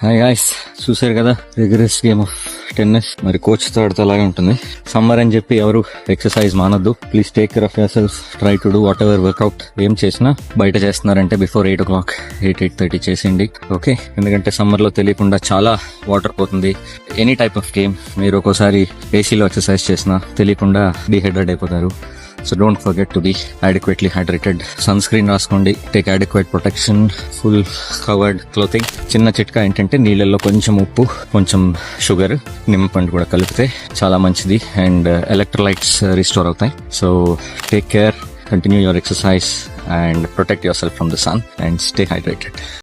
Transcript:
Hi guys, చూసారు కదా rigorous game of tennis. మరి కోచ్ తో ఆడితే అలాగే ఉంటుంది. సమ్మర్ అని చెప్పి ఎవరు ఎక్సర్సైజ్ మానొద్దు. Please take care of yourself. Try to do whatever workout. ఏం చేసినా బయట చేస్తున్నారంటే బిఫోర్ 8 o'clock 8:30 చేసేయండి. ఓకే, ఎందుకంటే సమ్మర్ లో తెలియకుండా చాలా వాటర్ పోతుంది. ఎనీ టైప్ ఆఫ్ గేమ్ మీరు ఒక్కోసారి ఏసీలో ఎక్సర్సైజ్ చేసినా తెలియకుండా డిహైడ్రేట్ అయిపోతారు. So don't forget to be adequately hydrated. Sunscreen రాసుకోండి. Take adequate protection. Full covered clothing. చిన్న చిట్కా ఏంటంటే నీళ్ళల్లో కొంచెం ఉప్పు, కొంచెం షుగర్, నిమ్మపండు కూడా కలిపితే చాలా మంచిది అండ్ ఎలక్ట్రోలైట్స్ రిస్టోర్ అవుతాయి. So take care, continue your exercise and protect yourself from the sun and stay hydrated.